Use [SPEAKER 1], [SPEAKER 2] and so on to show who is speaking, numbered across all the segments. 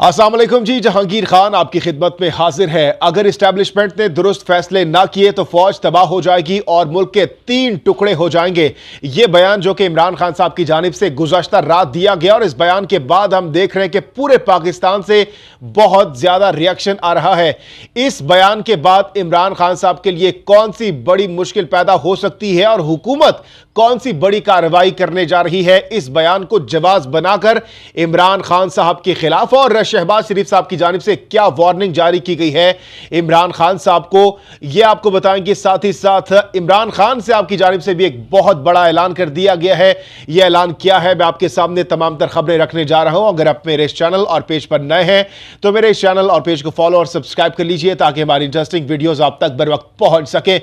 [SPEAKER 1] अस्सलाम वालेकुम जी, जहांगीर खान आपकी खिदमत में हाजिर है। अगर इस्टेब्लिशमेंट ने दुरुस्त फैसले ना किए तो फौज तबाह हो जाएगी और मुल्क के 3 टुकड़े हो जाएंगे। ये बयान जो कि इमरान खान साहब की जानिब से गुज़श्ता रात दिया गया और इस बयान के बाद हम देख रहे हैं कि पूरे पाकिस्तान से बहुत ज्यादा रिएक्शन आ रहा है। इस बयान के बाद इमरान खान साहब के लिए कौन सी बड़ी मुश्किल पैदा हो सकती है और हुकूमत कौन सी बड़ी कार्रवाई करने जा रही है, इस बयान को जवाब बनाकर इमरान खान साहब के खिलाफ और शहबाज शरीफ साहब की जानिब से क्या वार्निंग जारी की गई है इमरान खान साहब को, यह आपको बताएंगे। साथ ही साथ इमरान खान से आपकी जानिब से भी एक बहुत बड़ा ऐलान कर दिया गया है। यह ऐलान क्या है, मैं आपके सामने तमाम तर खबरें रखने जा रहा हूं। अगर आप मेरे इस चैनल और पेज पर नए हैं तो मेरे इस चैनल और पेज को फॉलो और सब्सक्राइब कर लीजिए ताकि हमारी इंटरेस्टिंग वीडियोस आप तक बर वक्त पहुंच सके।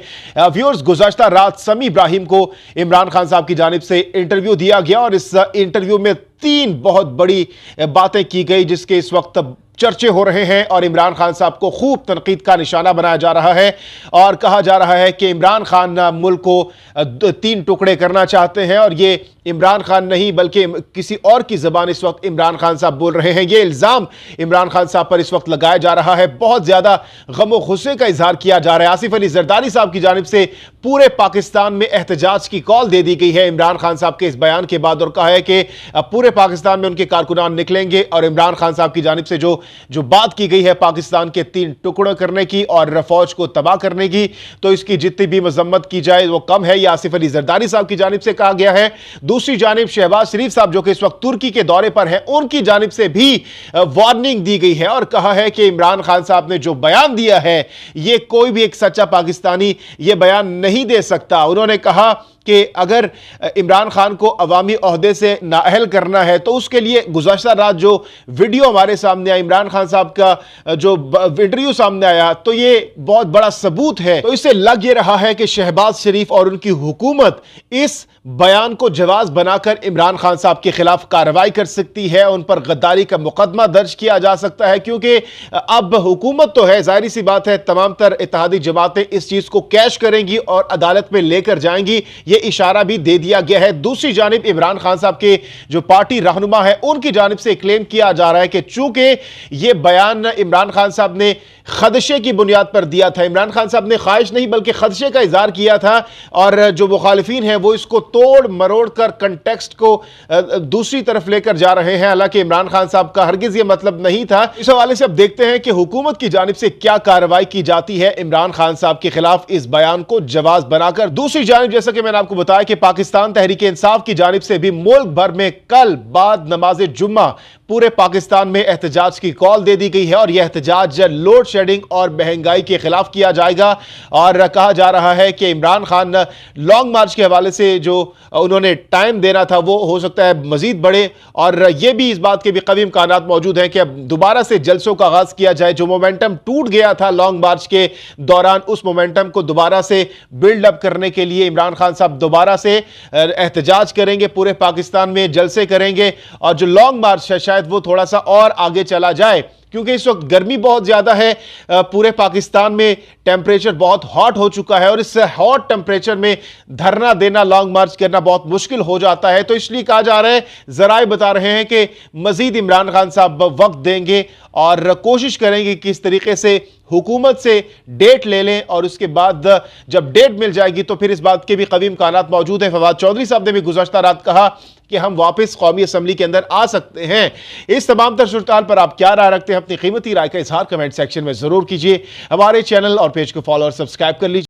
[SPEAKER 1] व्यूअर्स, गुज़श्ता रात समी इब्राहिम को इमरान खान साहब की जानिब से इंटरव्यू दिया गया और इस इंटरव्यू में 3 बहुत बड़ी बातें की गई जिसके इस वक्त चर्चे हो रहे हैं और इमरान खान साहब को खूब तनकीद का निशाना बनाया जा रहा है और कहा जा रहा है कि इमरान खान मुल्क को 3 टुकड़े करना चाहते हैं और ये इमरान खान नहीं बल्कि किसी और की ज़बान इस वक्त इमरान खान साहब बोल रहे हैं। ये इल्ज़ाम इमरान खान साहब पर इस वक्त लगाया जा रहा है। बहुत ज़्यादा गम गुस्से का इजहार किया जा रहा है। आसिफ अली जरदारी साहब की जानिब से पूरे पाकिस्तान में एहतजाज की कॉल दे दी गई है इमरान खान साहब के इस बयान के बाद और कहा है कि पूरे पाकिस्तान में उनके कारकुनान निकलेंगे और इमरान खान साहब की जानिब से जो बात की गई है पाकिस्तान के 3 टुकड़ों करने की और फौज को तबाह करने की, तो इसकी जितनी भी मजम्मत की जाए वो कम है। यह आसिफ अली जरदारी साहब की जानिब से कहा गया है। दूसरी जानिब शहबाज शरीफ साहब जो कि इस वक्त तुर्की के दौरे पर हैं, उनकी जानिब से भी वार्निंग दी गई है और कहा है कि इमरान खान साहब ने जो बयान दिया है ये कोई भी एक सच्चा पाकिस्तानी ये बयान नहीं दे सकता। उन्होंने कहा कि अगर इमरान खान को अवामी ओहदे से नाअहल करना है तो उसके लिए गुज़श्ता रात जो वीडियो हमारे सामने आया, इमरान खान साहब का जो इंटरव्यू सामने आया, तो ये बहुत बड़ा सबूत है। तो इससे लग ये रहा है कि शहबाज शरीफ और उनकी हुकूमत इस बयान को जवाब बनाकर इमरान खान साहब के खिलाफ कार्रवाई कर सकती है, उन पर गद्दारी का मुकदमा दर्ज किया जा सकता है क्योंकि अब हुकूमत तो है, जाहिर सी बात है तमाम तर इत्तेहादी जमातें इस चीज को कैश करेंगी और अदालत में लेकर जाएंगी। ये इशारा भी दे दिया गया है। दूसरी जानिब इमरान खान साहब के जो पार्टी रहनुमा है उनकी जानिब से क्लेम किया जा रहा है कि चूंकि ये बयान इमरान खान साहब ने खदशे की बुनियाद पर दिया था, इमरान खान साहब ने ख्वाहिश नहीं बल्कि खदशे का इजहार किया था और जो मुखालिफिन हैं वो इसको तोड़ मरोड़ कर कंटेक्स्ट को दूसरी तरफ लेकर जा रहे हैं। हालांकि इमरान खान साहब का हरगिज ये मतलब नहीं था। इस हवाले से अब देखते हैं कि हुकूमत की जानिब से क्या कार्रवाई की जाती है इमरान खान साहब के खिलाफ इस बयान को जवाब बनाकर। दूसरी जानिब जैसा कि मैंने आपको बताया कि पाकिस्तान तहरीक इंसाफ की जानिब से भी मुल्क भर में कल बाद नमाज जुम्मा पूरे पाकिस्तान में एहतजाज की कॉल दे दी गई है और यह एहतजाज लोड शेडिंग और महंगाई के खिलाफ किया जाएगा और कहा जा रहा है कि इमरान खान लॉन्ग मार्च के हवाले से जो उन्होंने टाइम देना था वो हो सकता है मजीद बढ़े और यह भी इस बात के भी कभी इम्कानात मौजूद हैं कि अब दोबारा से जलसों का आगाज किया जाए। जो मोमेंटम टूट गया था लॉन्ग मार्च के दौरान, उस मोमेंटम को दोबारा से बिल्ड अप करने के लिए इमरान खान साहब दोबारा से एहतजाज करेंगे, पूरे पाकिस्तान में जलसे करेंगे और जो लॉन्ग मार्च है शायद वो थोड़ा सा और आगे चला जाए क्योंकि इस वक्त गर्मी बहुत ज्यादा है। पूरे पाकिस्तान में टेम्परेचर बहुत हॉट हो चुका है और इस हॉट टेम्परेचर में धरना देना, लॉन्ग मार्च करना बहुत मुश्किल हो जाता है। तो इसलिए कहा जा रहा है, जराए बता रहे हैं कि मजीद इमरान खान साहब वक्त देंगे और कोशिश करेंगे कि किस तरीके से हुकूमत से डेट ले लें और उसके बाद जब डेट मिल जाएगी तो फिर इस बात के भी कभी इम्कानात मौजूद हैं। फवाद चौधरी साहब ने भी गुज़श्ता रात कहा कि हम वापस कौमी असम्बली के अंदर आ सकते हैं। इस तमाम तर सूरत पर आप क्या राय रखते हैं, अपनी कीमती राय का इजहार कमेंट सेक्शन में जरूर कीजिए। हमारे चैनल और पेज को फॉलो और सब्सक्राइब कर लीजिए।